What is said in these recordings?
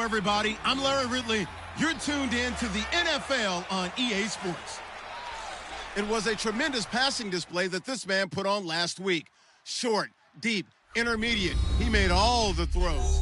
everybody. I'm Larry Ridley. You're tuned in to the NFL on EA Sports. It was a tremendous passing display that this man put on last week. Short, deep, intermediate. He made all the throws.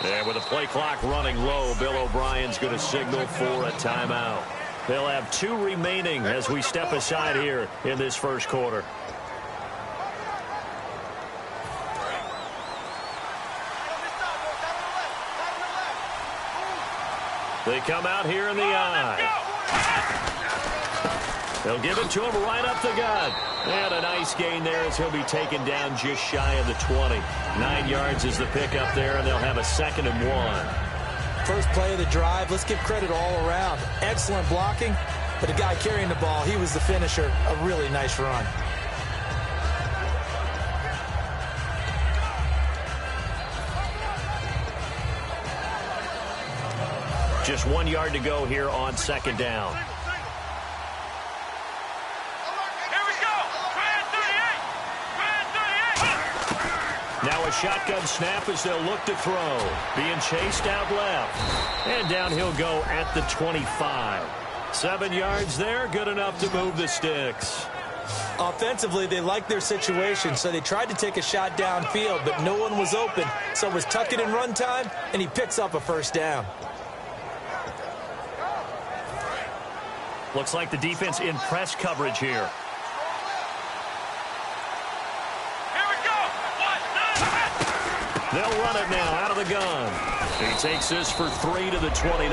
And with the play clock running low, Bill O'Brien's going to signal for a timeout. They'll have 2 remaining as we step aside here in this first quarter. They come out here in the eye. They'll give it to him right up the gut. And a nice gain there as he'll be taken down just shy of the 20. 9 yards is the pickup there, and they'll have a 2nd and 1. First play of the drive, let's give credit all around. Excellent blocking, but the guy carrying the ball, he was the finisher. A really nice run. Just 1 yard to go here on 2nd down. Now a shotgun snap as they'll look to throw. Being chased out left. And down he'll go at the 25. 7 yards there, good enough to move the sticks. Offensively, they liked their situation, so they tried to take a shot downfield, but no one was open. So it was tuck it in run time, and he picks up a 1st down. Looks like the defense in press coverage here. They'll run it now out of the gun. He takes this for 3 to the 29.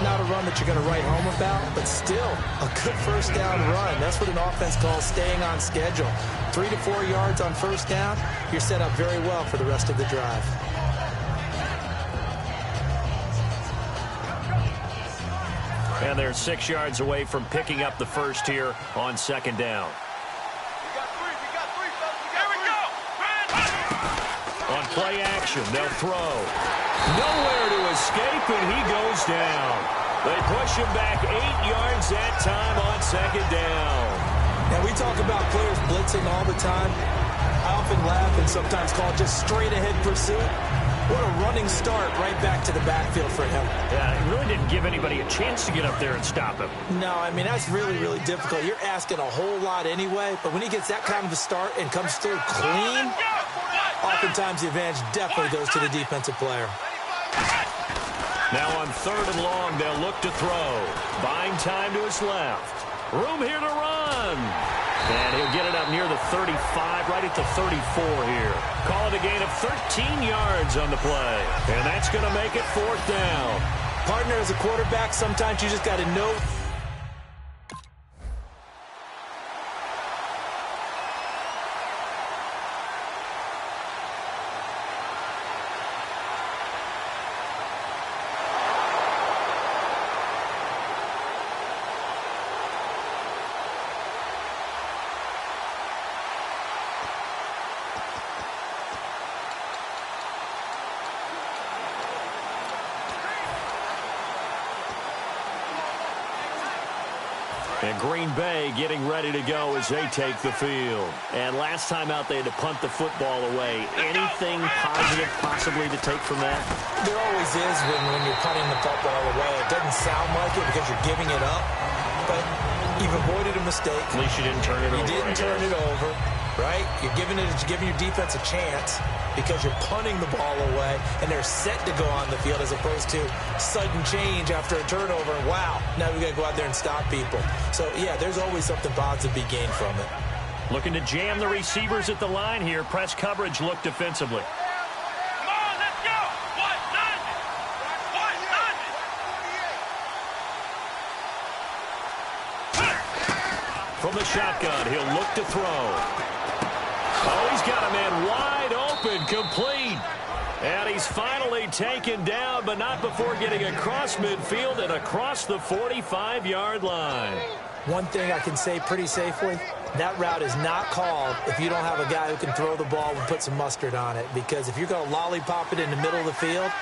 Not a run that you're going to write home about, but still a good 1st down run. That's what an offense calls staying on schedule. 3 to 4 yards on 1st down, you're set up very well for the rest of the drive. And they're 6 yards away from picking up the 1st here on 2nd down. On play action, they'll throw. Nowhere to escape, and he goes down. They push him back 8 yards that time on 2nd down. And we talk about players blitzing all the time. I often laugh and sometimes call it just straight-ahead pursuit. What a running start right back to the backfield for him. Yeah, it really didn't give anybody a chance to get up there and stop him. No, I mean, that's really, really difficult. You're asking a whole lot anyway, but when he gets that kind of a start and comes through clean, oftentimes the advantage definitely goes to the defensive player. Now on 3rd and long, they'll look to throw. Buying time to his left. Room here to run. And he'll get it up near the 35, right at the 34 here. Call it a gain of 13 yards on the play. And that's going to make it 4th down. Partner, as a quarterback, sometimes you just got to know. And Green Bay getting ready to go as they take the field. And last time out, they had to punt the football away. Anything positive possibly to take from that? There always is when you're punting the football away. It doesn't sound like it because you're giving it up, but you've avoided a mistake. At least you didn't turn it over. You didn't turn it over, right? You're giving your defense a chance because you're punting the ball away, and they're set to go on the field as opposed to sudden change after a turnover. Wow, now we got to go out there and stop people. So, yeah, there's always something positive to be gained from it. Looking to jam the receivers at the line here. Press coverage look defensively. Come on, let's go. 190. 190. From the shotgun, he'll look to throw. Oh, he's got a man wide open, complete. And he's finally taken down, but not before getting across midfield and across the 45-yard line. One thing I can say pretty safely, that route is not called if you don't have a guy who can throw the ball and put some mustard on it. Because if you're going to lollipop it in the middle of the field,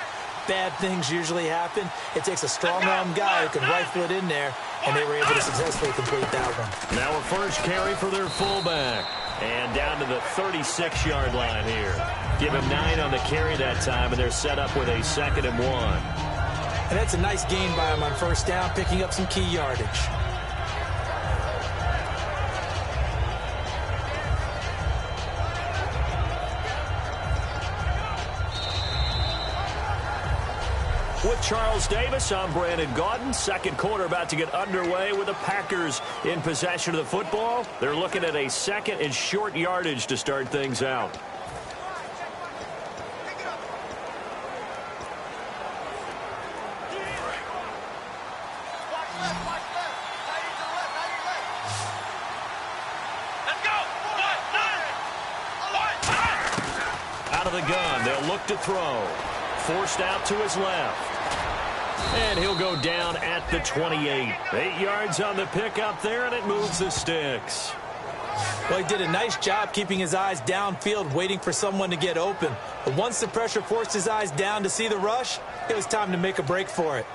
bad things usually happen. It takes a strong-arm guy who can rifle it in there, and they were able to successfully complete that one. Now a first carry for their fullback. And down to the 36-yard line here. Give him 9 on the carry that time, and they're set up with a 2nd and 1. And that's a nice gain by him on first down, picking up some key yardage. With Charles Davis, I'm Brandon Gaudin. Second quarter about to get underway with the Packers in possession of the football. They're looking at a 2nd and short yardage to start things out. Out of the gun, they'll look to throw. Forced out to his left. And he'll go down at the 28. 8 yards on the pickup there, and it moves the sticks. Well, he did a nice job keeping his eyes downfield, waiting for someone to get open. But once the pressure forced his eyes down to see the rush, it was time to make a break for it.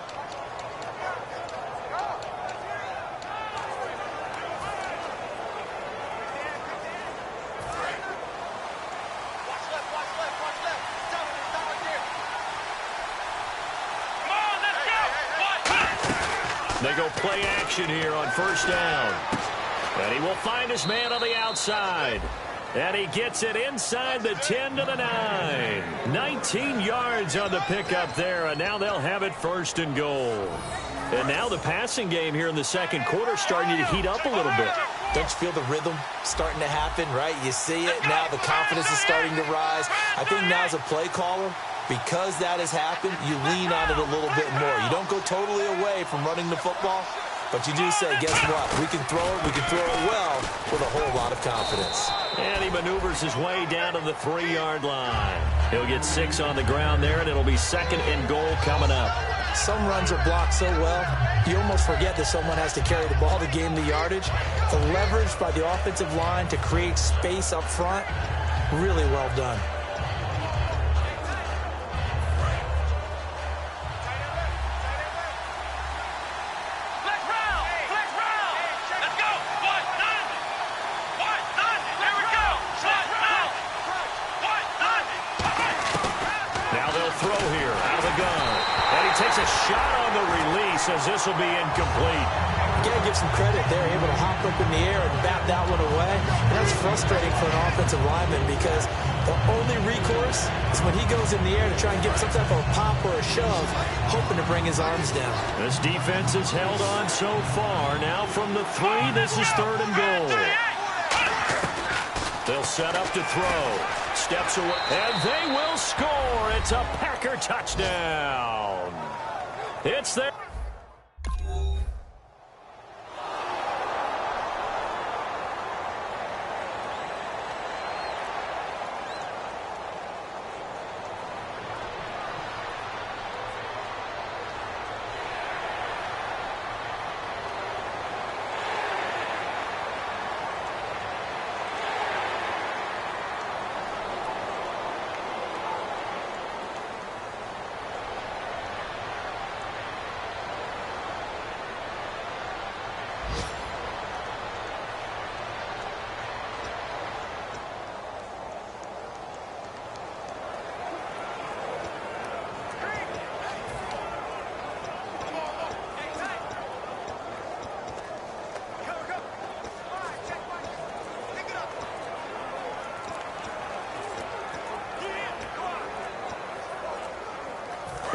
They go play action here on first down. And he will find his man on the outside. And he gets it inside the 10 to the 9. 19 yards on the pickup there, and now they'll have it 1st and goal. And now the passing game here in the second quarter starting to heat up a little bit. Don't you feel the rhythm starting to happen, right? You see it. Now the confidence is starting to rise. I think now as a play caller, because that has happened, you lean on it a little bit more. You don't go totally away from running the football, but you do say, guess what? We can throw it. We can throw it well with a whole lot of confidence. And he maneuvers his way down to the 3-yard line. He'll get 6 on the ground there, and it'll be 2nd and goal coming up. Some runs are blocked so well, you almost forget that someone has to carry the ball to gain the yardage. The leverage by the offensive line to create space up front, really well done. Takes a shot on the release as this will be incomplete. You got to give some credit. They're able to hop up in the air and bat that one away. And that's frustrating for an offensive lineman because the only recourse is when he goes in the air to try and get some type of a pop or a shove, hoping to bring his arms down. This defense has held on so far. Now from the 3, this is 3rd and goal. They'll set up to throw. Steps away, and they will score. It's a Packer touchdown. It's there.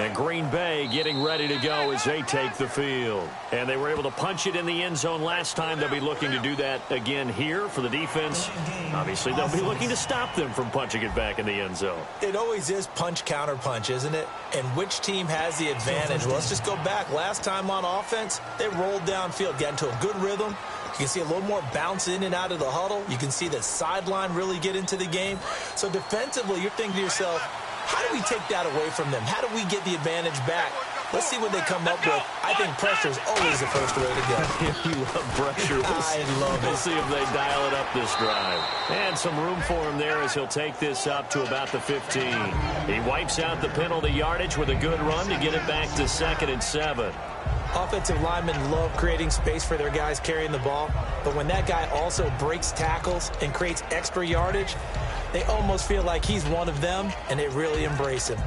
And Green Bay getting ready to go as they take the field. And they were able to punch it in the end zone last time. They'll be looking to do that again here for the defense. Obviously, they'll be looking to stop them from punching it back in the end zone. It always is punch, counter punch, isn't it? And which team has the advantage? Well, let's just go back. Last time on offense, they rolled downfield, got into a good rhythm. You can see a little more bounce in and out of the huddle. You can see the sideline really get into the game. So defensively, you're thinking to yourself, how do we take that away from them? How do we get the advantage back? Let's see what they come up with. I think pressure is always the first way to go. You love pressure. I love it. We'll see if they dial it up this drive. And some room for him there as he'll take this up to about the 15. He wipes out the penalty yardage with a good run to get it back to 2nd and 7. Offensive linemen love creating space for their guys carrying the ball, but when that guy also breaks tackles and creates extra yardage, they almost feel like he's one of them, and they really embrace him.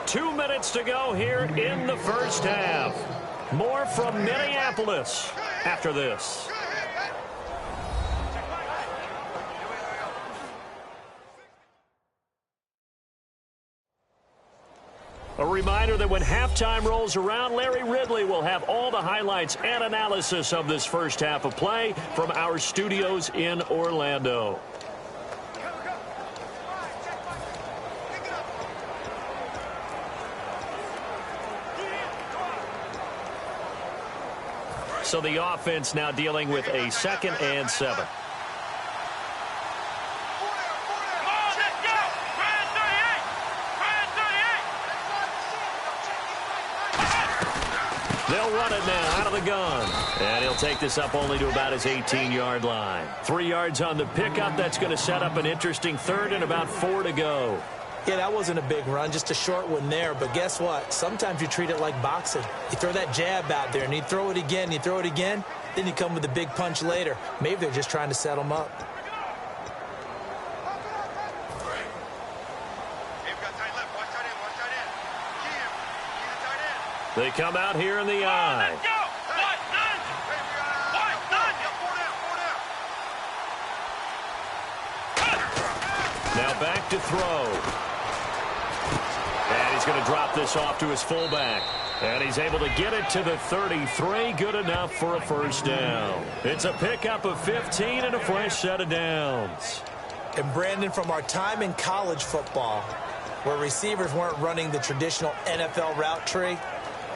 Two minutes to go here in the first half. More from Minneapolis after this. A reminder that when halftime rolls around, Larry Ridley will have all the highlights and analysis of this first half of play from our studios in Orlando. So the offense now dealing with a 2nd and 7. They'll run it now out of the gun. And he'll take this up only to about his 18-yard line. 3 yards on the pickup. That's going to set up an interesting 3rd and about 4 to go. Yeah, that wasn't a big run, just a short one there. But guess what? Sometimes you treat it like boxing. You throw that jab out there, and you throw it again, you throw it again, then you come with a big punch later. Maybe they're just trying to set them up. They come out here in the eye. Now back to throw. And he's going to drop this off to his fullback. And he's able to get it to the 33. Good enough for a first down. It's a pickup of 15 and a fresh set of downs. And Brandon, from our time in college football, where receivers weren't running the traditional NFL route tree,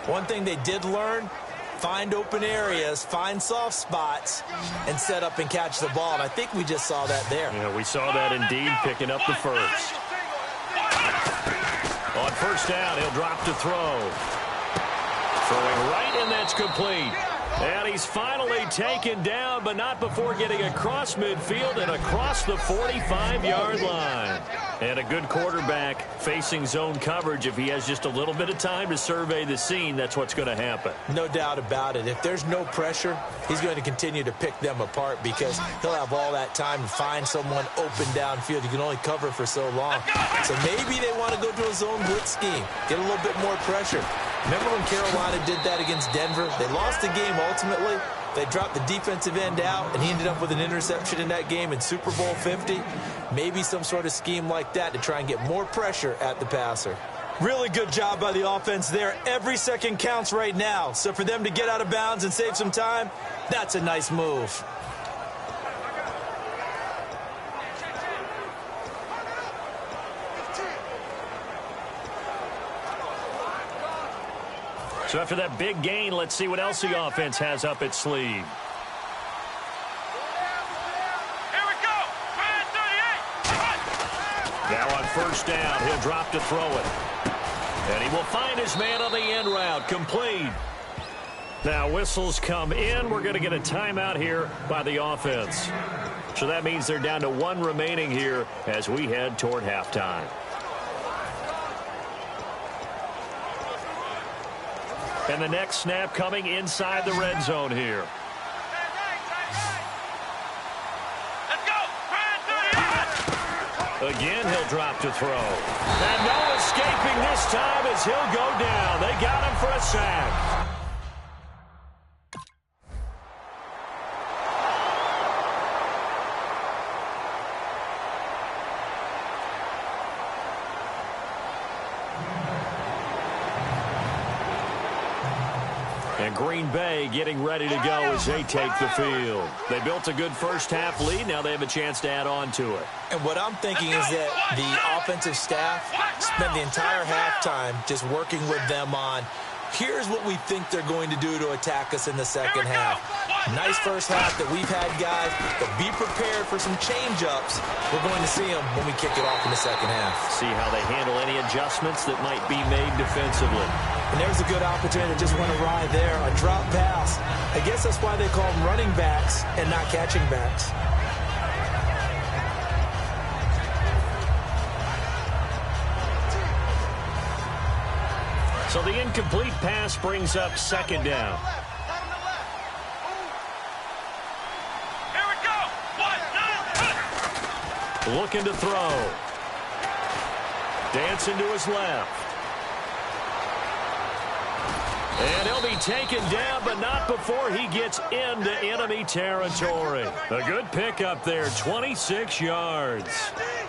one thing they did learn, find open areas, find soft spots, and set up and catch the ball. And I think we just saw that there. Yeah, we saw that indeed, picking up the first. On first down, he'll drop to throw. Throwing right, and that's complete. And he's finally taken down, but not before getting across midfield and across the 45-yard line. And a good quarterback facing zone coverage. If he has just a little bit of time to survey the scene, that's what's going to happen. No doubt about it. If there's no pressure, he's going to continue to pick them apart because he'll have all that time to find someone open downfield. You can only cover for so long. So maybe they want to go to a zone blitz scheme, get a little bit more pressure. Remember when Carolina did that against Denver? They lost the game ultimately. They dropped the defensive end out, and he ended up with an interception in that game in Super Bowl 50. Maybe some sort of scheme like that to try and get more pressure at the passer. Really good job by the offense there. Every second counts right now. So for them to get out of bounds and save some time, that's a nice move. So after that big gain, let's see what else the offense has up its sleeve. Here we go. 38. Now on first down, he'll drop to throw it. And he will find his man on the end route, complete. Now whistles come in. We're going to get a timeout here by the offense. So that means they're down to 1 remaining here as we head toward halftime. And the next snap coming inside the red zone here. Let's go. Again, he'll drop to throw. And no escaping this time as he'll go down. They got him for a sack. And Green Bay getting ready to go as they take the field. They built a good first-half lead. Now they have a chance to add on to it. And what I'm thinking is that the offensive staff spent the entire halftime just working with them on, here's what we think they're going to do to attack us in the second half. Nice first half that we've had, guys, but be prepared for some change-ups. We're going to see them when we kick it off in the second half. See how they handle any adjustments that might be made defensively. And there's a good opportunity to just went awry there, a drop pass. I guess that's why they call them running backs and not catching backs. So the incomplete pass brings up second down. Here we go. 1, 9, Looking to throw. Dancing to his left. And he'll be taken down, but not before he gets into enemy territory. A good pickup there, 26 yards.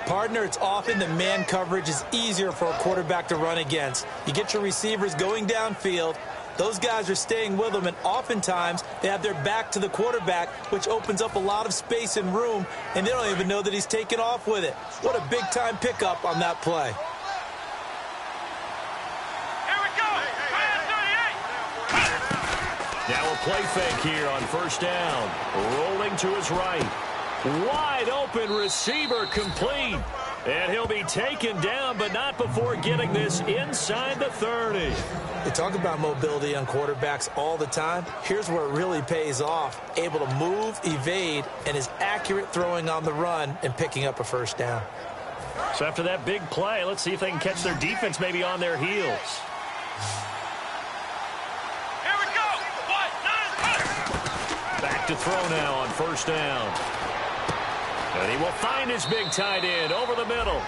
Partner, it's often that man coverage is easier for a quarterback to run against. You get your receivers going downfield. Those guys are staying with them, and oftentimes they have their back to the quarterback, which opens up a lot of space and room, and they don't even know that he's taken off with it. What a big-time pickup on that play. Now a play fake here on first down. Rolling to his right. Wide open receiver complete. And he'll be taken down, but not before getting this inside the 30. They talk about mobility on quarterbacks all the time. Here's where it really pays off. Able to move, evade, and is accurate throwing on the run and picking up a first down. So after that big play, let's see if they can catch their defense maybe on their heels. Back to throw now on first down. And he will find his big tight end over the middle.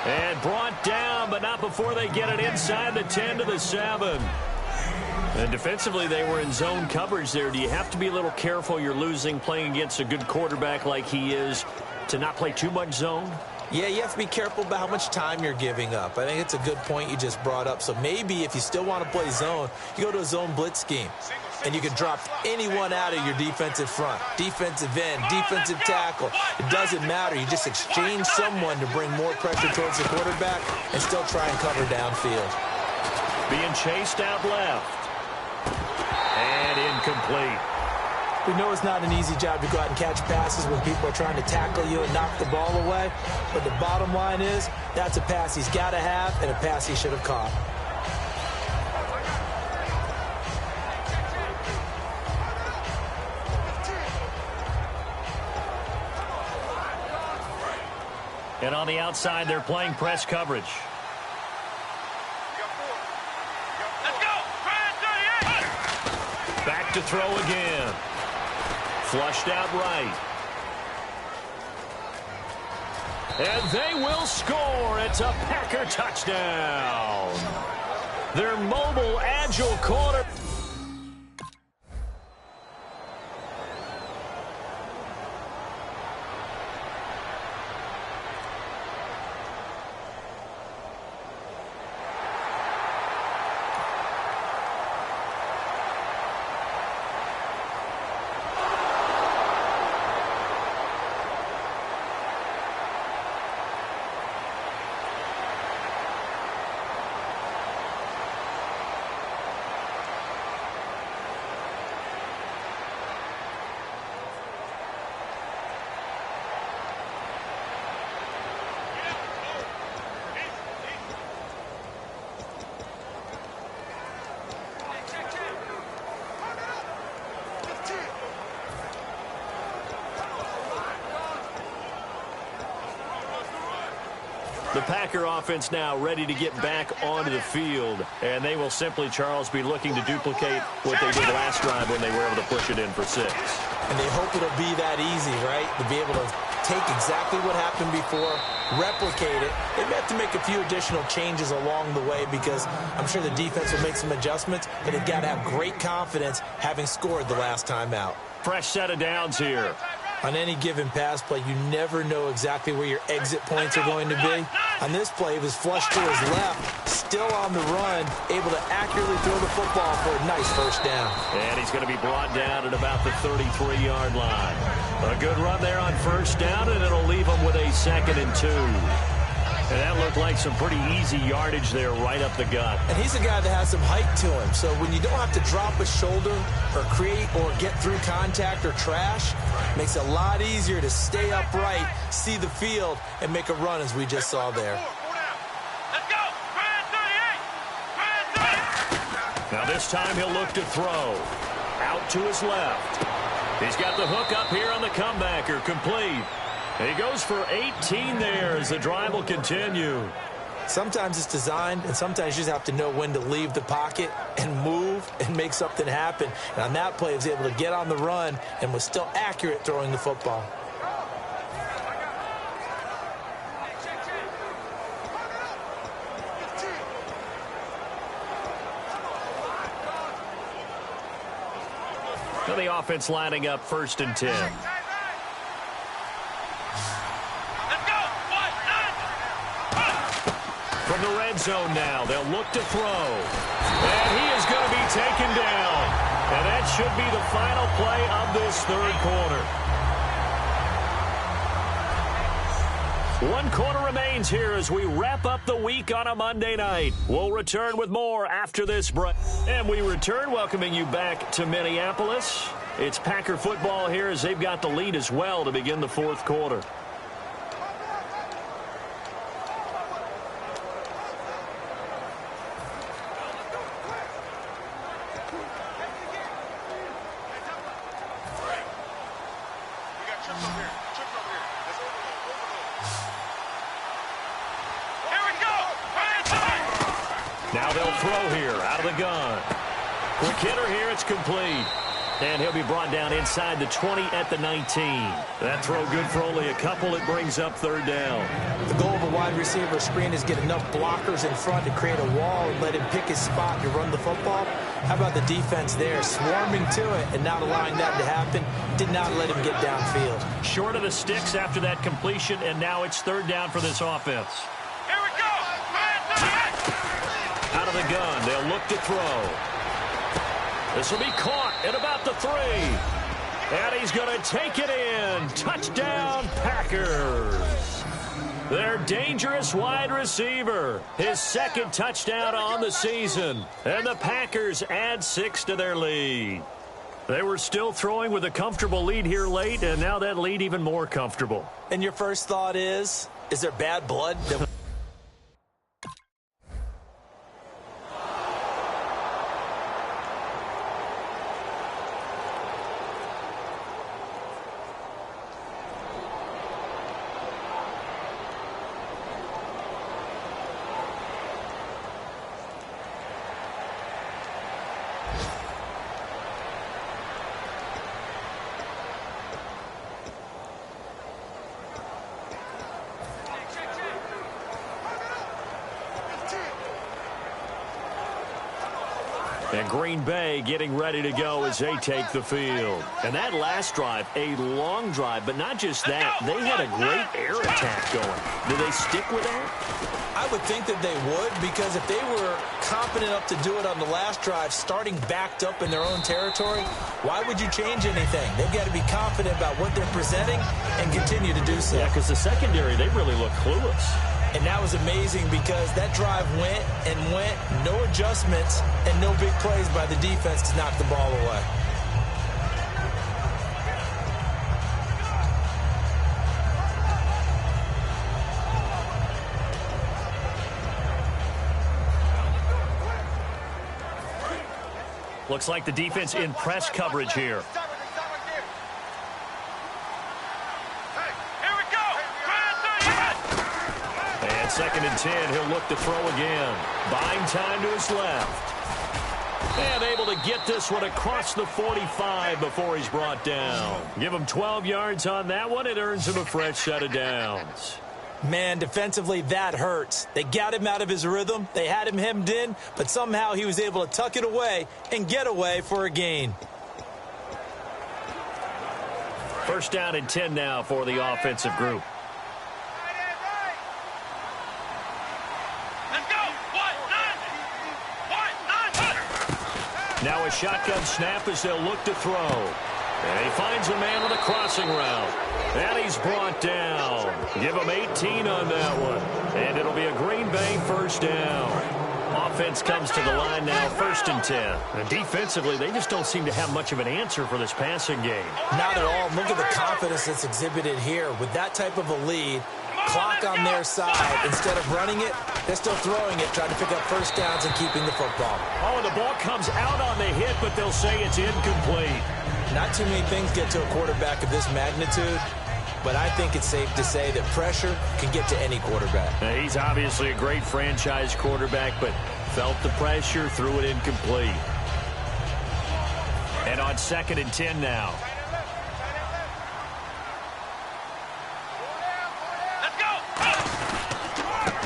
And brought down, but not before they get it inside the 10 to the 7. And defensively, they were in zone coverage there. Do you have to be a little careful you're losing playing against a good quarterback like he is to not play too much zone? Yeah, you have to be careful about how much time you're giving up. I think it's a good point you just brought up. So maybe if you still want to play zone, you go to a zone blitz scheme. And you can drop anyone out of your defensive front, defensive end, defensive tackle. It doesn't matter. You just exchange someone to bring more pressure towards the quarterback and still try and cover downfield. Being chased out left. And incomplete. We know it's not an easy job to go out and catch passes when people are trying to tackle you and knock the ball away. But the bottom line is that's a pass he's got to have and a pass he should have caught. And on the outside, they're playing press coverage. let's go. Back to throw again. Flushed out right. And they will score. It's a Packer touchdown. Their mobile, agile quarter. The Packer offense now ready to get back onto the field, and they will simply, Charles, be looking to duplicate what they did last drive when they were able to push it in for 6. And they hope it'll be that easy, right? To be able to take exactly what happened before, replicate it. They may have to make a few additional changes along the way because I'm sure the defense will make some adjustments, but they've got to have great confidence having scored the last time out. Fresh set of downs here. On any given pass play, you never know exactly where your exit points are going to be. On this play, it was flushed to his left, still on the run, able to accurately throw the football for a nice first down. And he's going to be brought down at about the 33-yard line. A good run there on first down, and it'll leave him with a 2nd and 2. And that looked like some pretty easy yardage there right up the gut. And he's a guy that has some height to him. So when you don't have to drop a shoulder or create or get through contact or trash, makes it a lot easier to stay upright, see the field, and make a run as we just saw there. Let's go. Now this time he'll look to throw. Out to his left. He's got the hook up here on the comebacker. Complete. He goes for 18 there as the drive will continue. Sometimes it's designed, and sometimes you just have to know when to leave the pocket and move and make something happen. And on that play, he was able to get on the run and was still accurate throwing the football. So the offense lining up 1st and 10. From the red zone now, they'll look to throw. And he is going to be taken down. And that should be the final play of this 3rd quarter. 1 quarter remains here as we wrap up the week on a Monday night. We'll return with more after this break. And we return welcoming you back to Minneapolis. It's Packer football here as they've got the lead as well to begin the 4th quarter. Now they'll throw here out of the gun. Quick hitter here, it's complete. And he'll be brought down inside the 20 at the 19. That throw good for only a couple. It brings up 3rd down. The goal of a wide receiver screen is get enough blockers in front to create a wall and let him pick his spot to run the football. How about the defense there, swarming to it and not allowing that to happen? Did not let him get downfield. Short of the sticks after that completion, and now it's 3rd down for this offense. Here we go. Out of the gun, they'll look to throw. This will be caught at about the 3. And he's going to take it in. Touchdown, Packers. Their dangerous wide receiver. His 2nd touchdown on the season. And the Packers add 6 to their lead. They were still throwing with a comfortable lead here late, and now that lead even more comfortable. And your first thought is there bad blood? And Green Bay getting ready to go as they take the field. And that last drive, a long drive, but not just that. They had a great air attack going. Do they stick with that? I would think that they would, because if they were confident enough to do it on the last drive, starting backed up in their own territory, why would you change anything? They've got to be confident about what they're presenting and continue to do so. Yeah, because the secondary, they really look clueless. And that was amazing because that drive went and went, no adjustments, and no big plays by the defense to knock the ball away. Looks like the defense in press coverage here. And 2nd and 10, he'll look to throw again. Buying time to his left. And able to get this one across the 45 before he's brought down. Give him 12 yards on that one. It earns him a fresh set of downs. Man, defensively, that hurts. They got him out of his rhythm. They had him hemmed in, but somehow he was able to tuck it away and get away for a gain. 1st down and 10 now for the offensive group. Let's go. 1, 9. Now a shotgun snap as they'll look to throw. And he finds a man on a crossing route. And he's brought down. Give him 18 on that one. And it'll be a Green Bay first down. Offense comes to the line now, 1st and 10. And defensively, they just don't seem to have much of an answer for this passing game. Not at all. Look at the confidence that's exhibited here. With that type of a lead, clock on their side, instead of running it, they're still throwing it, trying to pick up first downs and keeping the football. Oh, the ball comes out on the hit, but they'll say it's incomplete. Not too many things get to a quarterback of this magnitude, but I think it's safe to say that pressure can get to any quarterback. Now, he's obviously a great franchise quarterback, but felt the pressure, threw it incomplete. And on 2nd and 10 now. Let's go.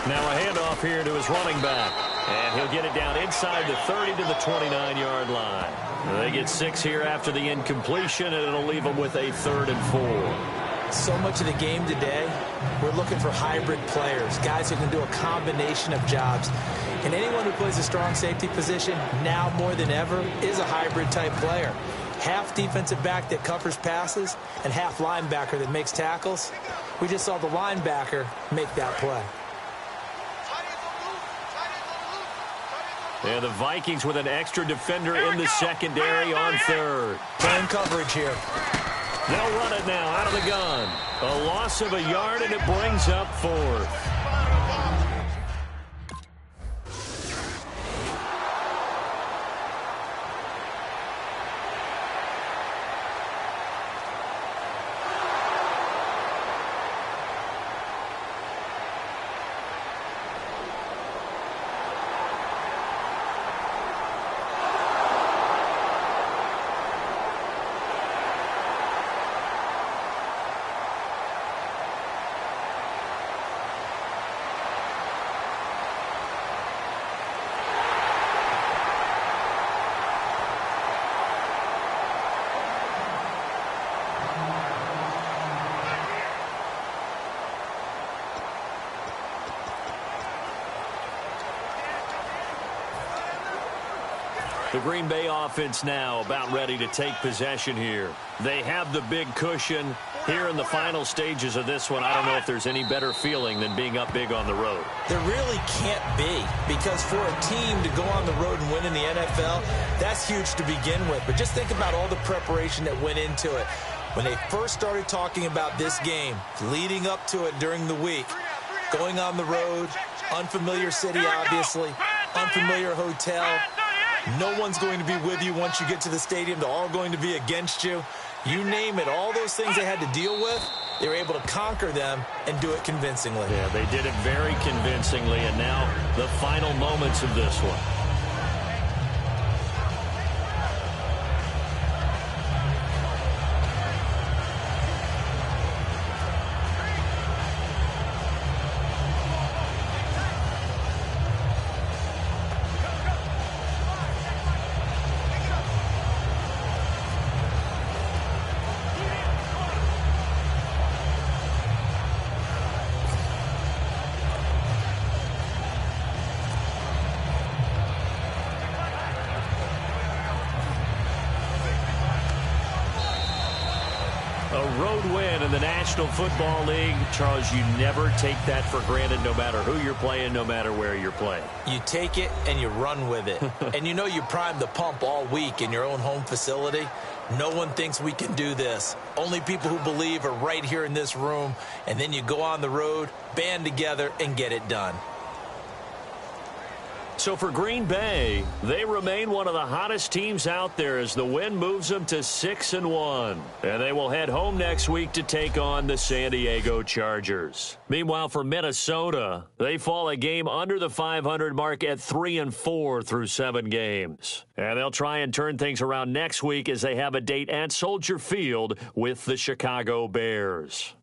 Now a handoff here to his running back. And he'll get it down inside the 30 to the 29-yard line. They get 6 here after the incompletion, and it'll leave them with a 3rd and 4. So much of the game today, we're looking for hybrid players, guys who can do a combination of jobs. And anyone who plays a strong safety position, now more than ever, is a hybrid-type player. Half defensive back that covers passes and half linebacker that makes tackles. We just saw the linebacker make that play. And the Vikings with an extra defender in the secondary on 3rd. Playing coverage here. They'll run it now out of the gun. A loss of a yard, and it brings up 4th. The Green Bay offense now about ready to take possession here. They have the big cushion here in the final stages of this one. I don't know if there's any better feeling than being up big on the road. There really can't be, because for a team to go on the road and win in the NFL, that's huge to begin with. But just think about all the preparation that went into it. When they first started talking about this game, leading up to it during the week, going on the road, unfamiliar city obviously, unfamiliar hotel. No one's going to be with you once you get to the stadium. They're all going to be against you. You name it, all those things they had to deal with, they were able to conquer them and do it convincingly. Yeah, they did it very convincingly, and now the final moments of this one. Road win in the National Football League. Charles, you never take that for granted no matter who you're playing, no matter where you're playing. You take it and you run with it. And you know you primed the pump all week in your own home facility. No one thinks we can do this. Only people who believe are right here in this room. And then you go on the road, band together, and get it done. So for Green Bay, they remain one of the hottest teams out there as the win moves them to 6-1. And they will head home next week to take on the San Diego Chargers. Meanwhile, for Minnesota, they fall a game under the 500 mark at 3-4 through 7 games. And they'll try and turn things around next week as they have a date at Soldier Field with the Chicago Bears.